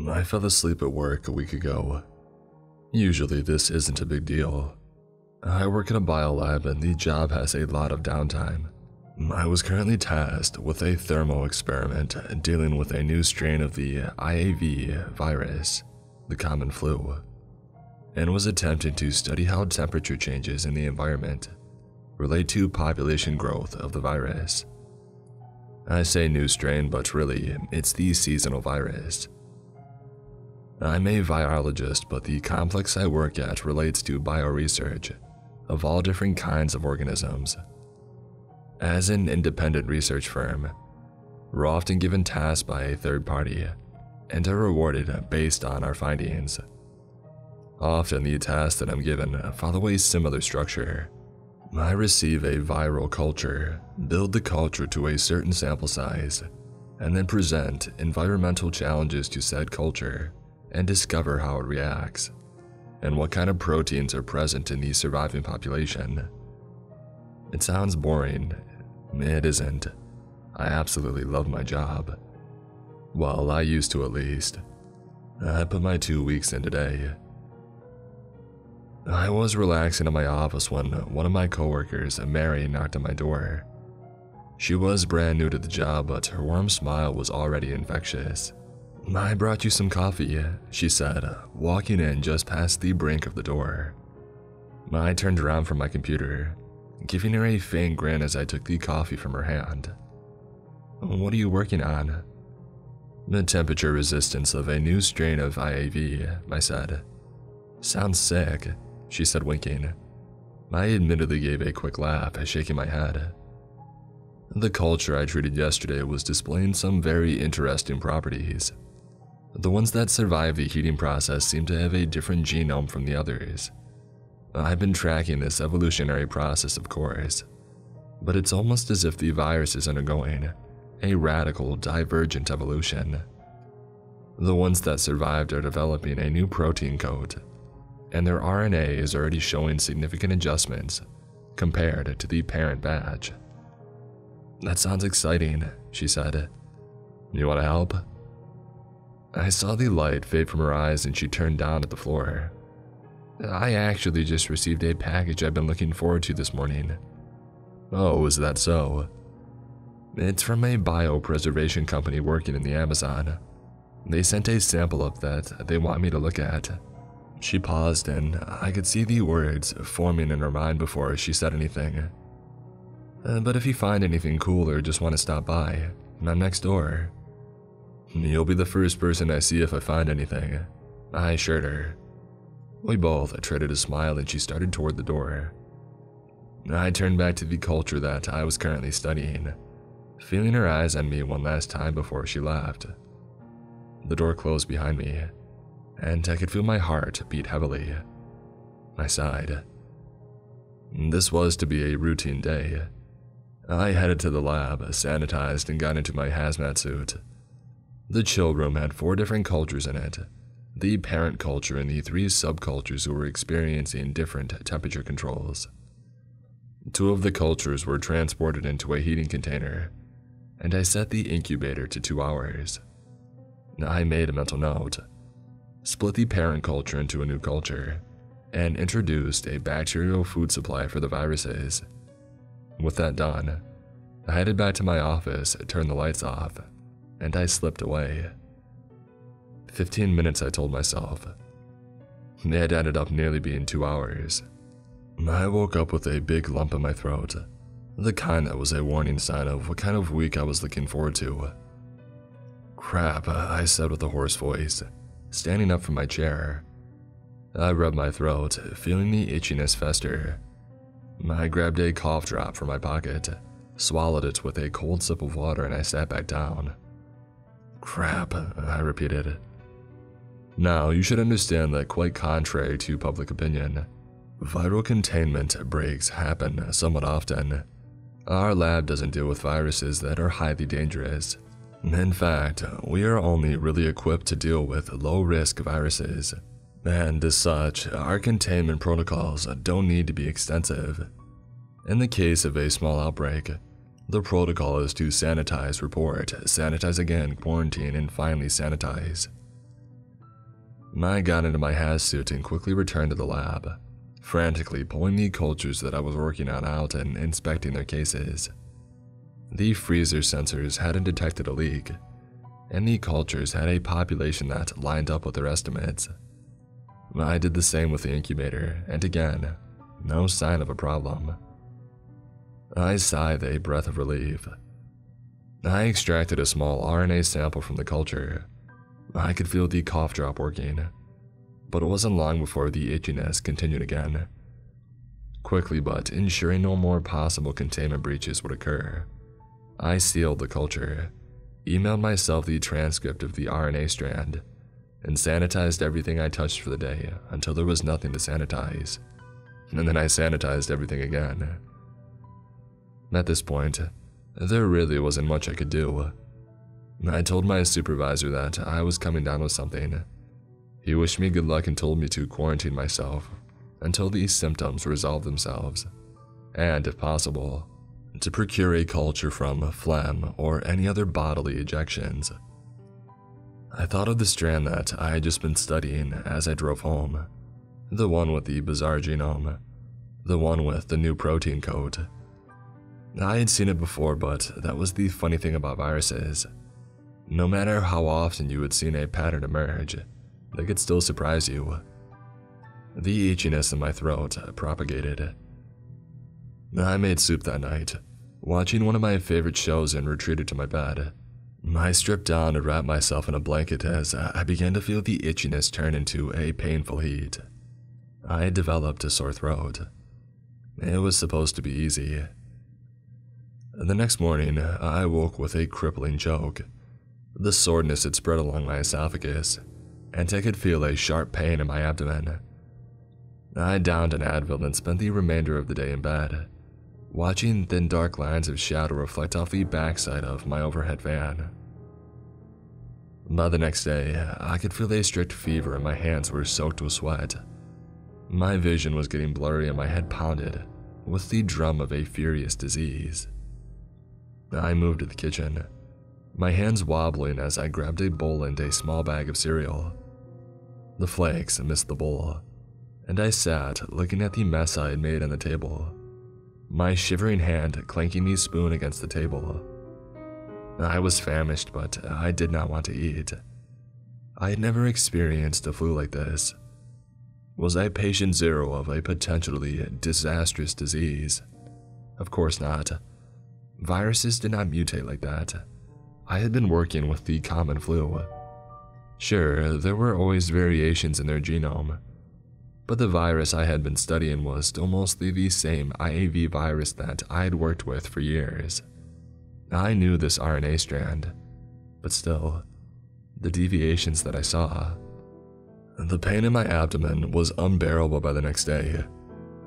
I fell asleep at work a week ago. Usually this isn't a big deal. I work in a biolab and the job has a lot of downtime. I was currently tasked with a thermo experiment dealing with a new strain of the IAV virus, the common flu, and was attempting to study how temperature changes in the environment relate to population growth of the virus. I say new strain, but really, it's the seasonal virus. I'm a virologist, but the complex I work at relates to bioresearch of all different kinds of organisms. As an independent research firm, we're often given tasks by a third party and are rewarded based on our findings. Often the tasks that I'm given follow a similar structure. I receive a viral culture, build the culture to a certain sample size, and then present environmental challenges to said culture and discover how it reacts, and what kind of proteins are present in the surviving population. It sounds boring. It isn't. I absolutely love my job. Well, I used to at least. I put my 2 weeks in today. I was relaxing in my office when one of my coworkers, Mary, knocked on my door. She was brand new to the job, but her warm smile was already infectious. "I brought you some coffee," she said, walking in just past the brink of the door. I turned around from my computer, giving her a faint grin as I took the coffee from her hand. "What are you working on?" "The temperature resistance of a new strain of IAV," I said. "Sounds sick," she said, winking. I admittedly gave a quick laugh, shaking my head. The culture I treated yesterday was displaying some very interesting properties. The ones that survive the heating process seem to have a different genome from the others. I've been tracking this evolutionary process, of course, but it's almost as if the virus is undergoing a radical divergent evolution. The ones that survived are developing a new protein coat, and their RNA is already showing significant adjustments compared to the parent batch. "That sounds exciting," she said. "You want to help?" I saw the light fade from her eyes and she turned down at the floor. "I actually just received a package I've been looking forward to this morning." "Oh, is that so?" "It's from a biopreservation company working in the Amazon. They sent a sample up that they want me to look at." She paused and I could see the words forming in her mind before she said anything. "But if you find anything cool or just want to stop by, I'm next door." "You'll be the first person I see if I find anything," I assured her. We both traded a smile and she started toward the door. I turned back to the culture that I was currently studying, feeling her eyes on me one last time before she left. The door closed behind me, and I could feel my heart beat heavily. I sighed. This was to be a routine day. I headed to the lab, sanitized, and got into my hazmat suit. The chill room had 4 different cultures in it, the parent culture and the 3 subcultures who were experiencing different temperature controls. 2 of the cultures were transported into a heating container, and I set the incubator to 2 hours. I made a mental note, split the parent culture into a new culture, and introduced a bacterial food supply for the viruses. With that done, I headed back to my office, turned the lights off, and I slipped away. 15 minutes, I told myself. It had ended up nearly being 2 hours. I woke up with a big lump in my throat, the kind that was a warning sign of what kind of week I was looking forward to. "Crap," I said with a hoarse voice, standing up from my chair. I rubbed my throat, feeling the itchiness fester. I grabbed a cough drop from my pocket, swallowed it with a cold sip of water, and I sat back down. "Crap," I repeated. Now, you should understand that quite contrary to public opinion, viral containment breaks happen somewhat often. Our lab doesn't deal with viruses that are highly dangerous. In fact, we are only really equipped to deal with low-risk viruses, and as such, our containment protocols don't need to be extensive. In the case of a small outbreak, the protocol is to sanitize, report, sanitize again, quarantine, and finally sanitize. I got into my hazsuit and quickly returned to the lab, frantically pulling the cultures that I was working on out and inspecting their cases. The freezer sensors hadn't detected a leak, and the cultures had a population that lined up with their estimates. I did the same with the incubator, and again, no sign of a problem. I sighed a breath of relief. I extracted a small RNA sample from the culture. I could feel the cough drop working, but it wasn't long before the itchiness continued again. Quickly, but ensuring no more possible containment breaches would occur, I sealed the culture, emailed myself the transcript of the RNA strand, and sanitized everything I touched for the day until there was nothing to sanitize. And then I sanitized everything again. At this point, there really wasn't much I could do. I told my supervisor that I was coming down with something. He wished me good luck and told me to quarantine myself until these symptoms resolved themselves, and, if possible, to procure a culture from phlegm or any other bodily ejections. I thought of the strand that I had just been studying as I drove home, the one with the bizarre genome, the one with the new protein code. I had seen it before, but that was the funny thing about viruses. No matter how often you had seen a pattern emerge, they could still surprise you. The itchiness in my throat propagated. I made soup that night, watching one of my favorite shows, and retreated to my bed. I stripped down and wrapped myself in a blanket as I began to feel the itchiness turn into a painful heat. I had developed a sore throat. It was supposed to be easy. The next morning, I woke with a crippling choke. The soreness had spread along my esophagus, and I could feel a sharp pain in my abdomen. I downed an Advil and spent the remainder of the day in bed, watching thin dark lines of shadow reflect off the backside of my overhead fan. By the next day, I could feel a strict fever and my hands were soaked with sweat. My vision was getting blurry and my head pounded with the drum of a furious disease. I moved to the kitchen, my hands wobbling as I grabbed a bowl and a small bag of cereal. The flakes missed the bowl, and I sat looking at the mess I had made on the table, my shivering hand clanking the spoon against the table. I was famished, but I did not want to eat. I had never experienced a flu like this. Was I patient zero of a potentially disastrous disease? Of course not. Viruses did not mutate like that. I had been working with the common flu. Sure, there were always variations in their genome, but the virus I had been studying was still mostly the same IAV virus that I had worked with for years. I knew this RNA strand, but still, the deviations that I saw. The pain in my abdomen was unbearable by the next day.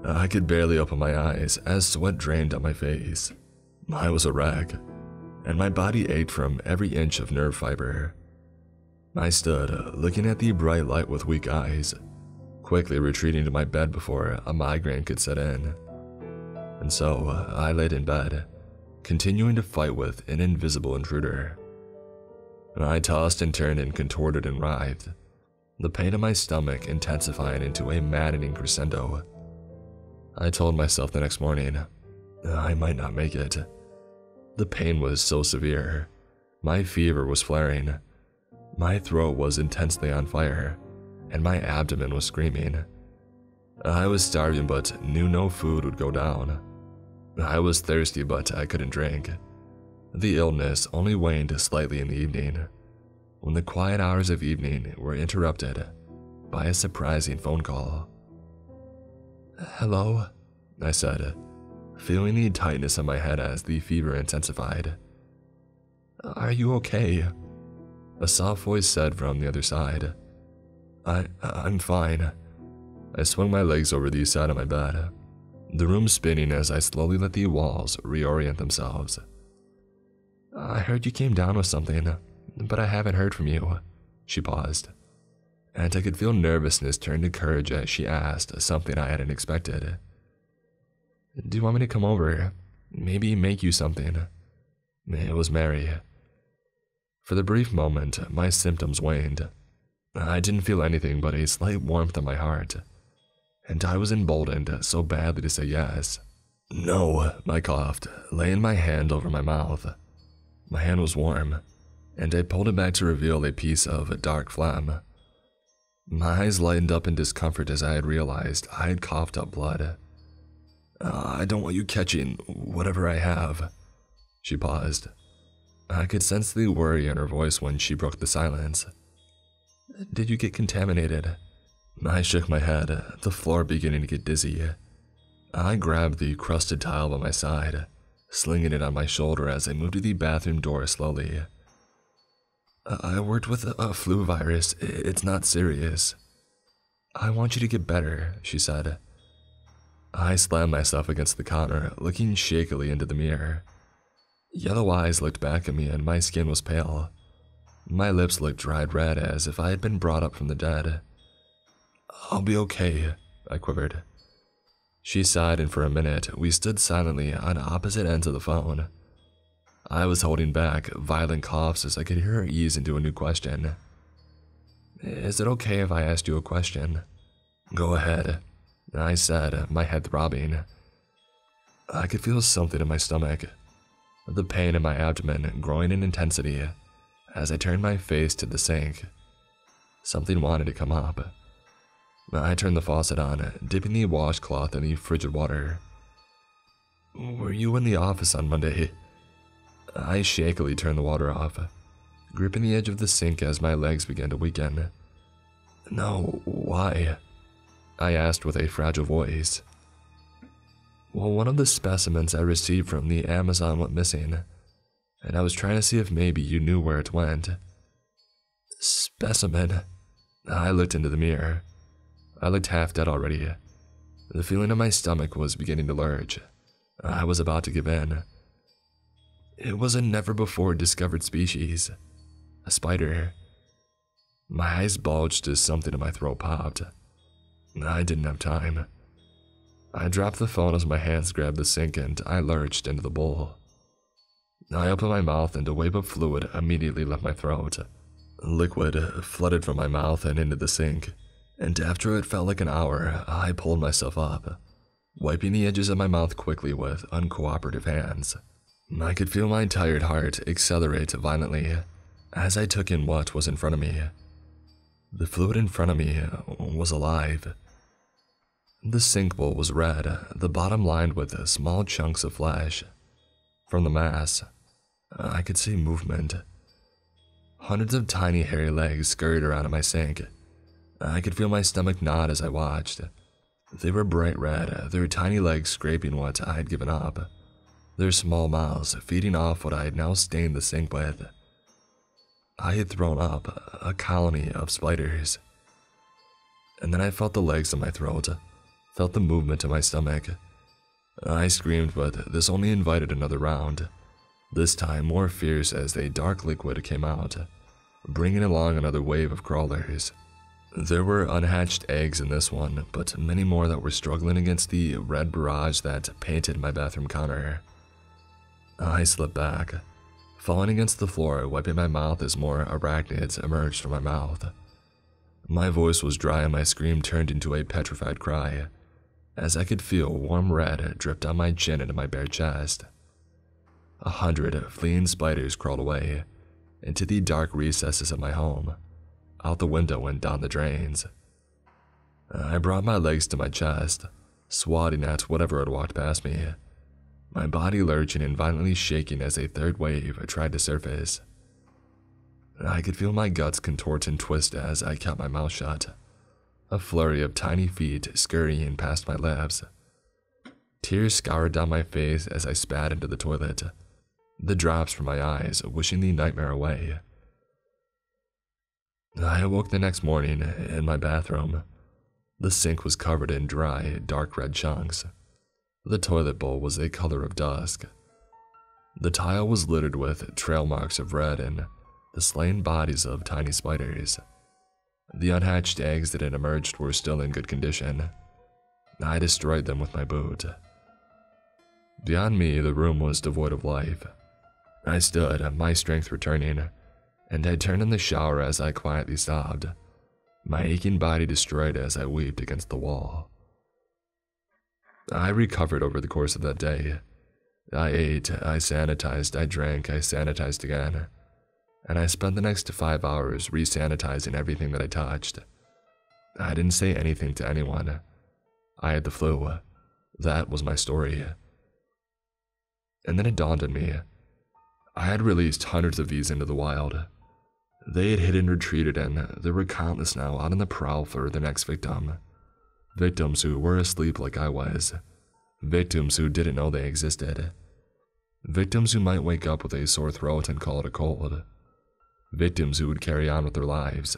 I could barely open my eyes as sweat drained down my face. I was a wreck, and my body ached from every inch of nerve fiber. I stood, looking at the bright light with weak eyes, quickly retreating to my bed before a migraine could set in. And so, I laid in bed, continuing to fight with an invisible intruder. I tossed and turned and contorted and writhed, the pain in my stomach intensifying into a maddening crescendo. I told myself the next morning, I might not make it. The pain was so severe. My fever was flaring. My throat was intensely on fire, and my abdomen was screaming. I was starving but knew no food would go down. I was thirsty but I couldn't drink. The illness only waned slightly in the evening, when the quiet hours of evening were interrupted by a surprising phone call. "Hello?" I said, feeling the tightness in my head as the fever intensified. "Are you okay?" A soft voice said from the other side. I'm fine." I swung my legs over the side of my bed, the room spinning as I slowly let the walls reorient themselves. "I heard you came down with something, but I haven't heard from you." She paused, and I could feel nervousness turn to courage as she asked something I hadn't expected. "Do you want me to come over? Maybe make you something?" It was Mary. For the brief moment, my symptoms waned. I didn't feel anything but a slight warmth in my heart, and I was emboldened so badly to say yes. "No," I coughed, laying my hand over my mouth. My hand was warm, and I pulled it back to reveal a piece of dark phlegm. My eyes lightened up in discomfort as I had realized I had coughed up blood. "I don't want you catching whatever I have." She paused. I could sense the worry in her voice when she broke the silence. "Did you get contaminated?" I shook my head, the floor beginning to get dizzy. I grabbed the crusted tile by my side, slinging it on my shoulder as I moved to the bathroom door slowly. "I worked with a flu virus. It's not serious." "I want you to get better," she said. I slammed myself against the counter, looking shakily into the mirror. Yellow eyes looked back at me and my skin was pale. My lips looked dried red as if I had been brought up from the dead. "I'll be okay," I quivered. She sighed, and for a minute we stood silently on opposite ends of the phone. I was holding back violent coughs as I could hear her ease into a new question. "Is it okay if I asked you a question?" "Go ahead," I said, my head throbbing. I could feel something in my stomach, the pain in my abdomen growing in intensity as I turned my face to the sink. Something wanted to come up. I turned the faucet on, dipping the washcloth in the frigid water. "Were you in the office on Monday?" I shakily turned the water off, gripping the edge of the sink as my legs began to weaken. "No, why?" I asked with a fragile voice. "Well, one of the specimens I received from the Amazon went missing, and I was trying to see if maybe you knew where it went." "Specimen?" I looked into the mirror. I looked half dead already. The feeling in my stomach was beginning to lurch. I was about to give in. "It was a never-before-discovered species. A spider." My eyes bulged as something in my throat popped. I didn't have time. I dropped the phone as my hands grabbed the sink and I lurched into the bowl. I opened my mouth and a wave of fluid immediately left my throat. Liquid flooded from my mouth and into the sink, and after it felt like an hour, I pulled myself up, wiping the edges of my mouth quickly with uncooperative hands. I could feel my tired heart accelerate violently as I took in what was in front of me. The fluid in front of me was alive. The sink bowl was red, the bottom lined with small chunks of flesh. From the mass, I could see movement. Hundreds of tiny hairy legs scurried around in my sink. I could feel my stomach nod as I watched. They were bright red, their tiny legs scraping what I had given up, their small mouths feeding off what I had now stained the sink with. I had thrown up a colony of spiders. And then I felt the legs in my throat, felt the movement in my stomach. I screamed, but this only invited another round, this time more fierce as a dark liquid came out, bringing along another wave of crawlers. There were unhatched eggs in this one, but many more that were struggling against the red barrage that painted my bathroom counter. I slipped back, falling against the floor, wiping my mouth as more arachnids emerged from my mouth. My voice was dry and my scream turned into a petrified cry, as I could feel warm red drip down my chin into my bare chest. 100 fleeing spiders crawled away into the dark recesses of my home, out the window and down the drains. I brought my legs to my chest, swatting at whatever had walked past me, my body lurching and violently shaking as a third wave tried to surface. I could feel my guts contort and twist as I kept my mouth shut, a flurry of tiny feet scurrying past my lips. Tears scoured down my face as I spat into the toilet, the drops from my eyes wishing the nightmare away. I awoke the next morning in my bathroom. The sink was covered in dry, dark red chunks. The toilet bowl was a color of dusk. The tile was littered with trail marks of red and the slain bodies of tiny spiders. The unhatched eggs that had emerged were still in good condition. I destroyed them with my boot. Beyond me, the room was devoid of life. I stood, my strength returning, and I turned in the shower as I quietly sobbed, my aching body destroyed as I wept against the wall. I recovered over the course of that day. I ate, I sanitized, I drank, I sanitized again, and I spent the next 5 hours re-sanitizing everything that I touched. I didn't say anything to anyone. I had the flu. That was my story. And then it dawned on me. I had released hundreds of these into the wild. They had hid and retreated, and there were countless now out on the prowl for the next victim. Victims who were asleep like I was. Victims who didn't know they existed. Victims who might wake up with a sore throat and call it a cold. Victims who would carry on with their lives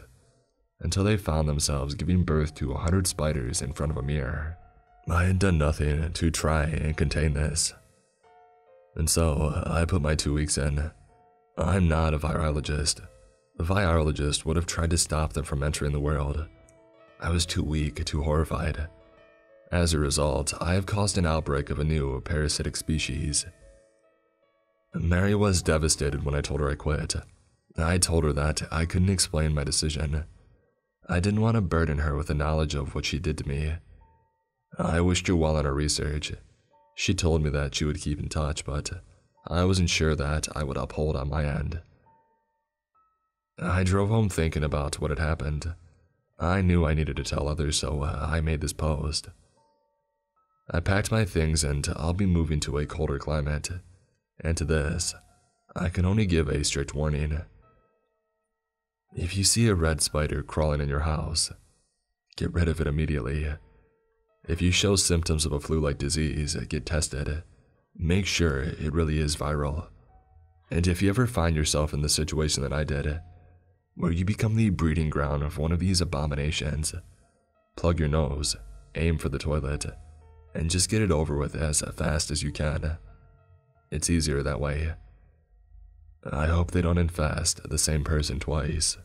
until they found themselves giving birth to 100 spiders in front of a mirror. I had done nothing to try and contain this. And so I put my 2 weeks in. I'm not a virologist. A virologist would have tried to stop them from entering the world. I was too weak, too horrified. As a result, I have caused an outbreak of a new parasitic species. Mary was devastated when I told her I quit. I told her that I couldn't explain my decision. I didn't want to burden her with the knowledge of what she did to me. I wished her well in her research. She told me that she would keep in touch, but I wasn't sure that I would uphold on my end. I drove home thinking about what had happened. I knew I needed to tell others, so I made this post. I packed my things and I'll be moving to a colder climate. And to this, I can only give a strict warning. If you see a red spider crawling in your house, get rid of it immediately. If you show symptoms of a flu-like disease, get tested. Make sure it really is viral. And if you ever find yourself in the situation that I did, where you become the breeding ground of one of these abominations, plug your nose, aim for the toilet, and just get it over with as fast as you can. It's easier that way. I hope they don't infest the same person twice.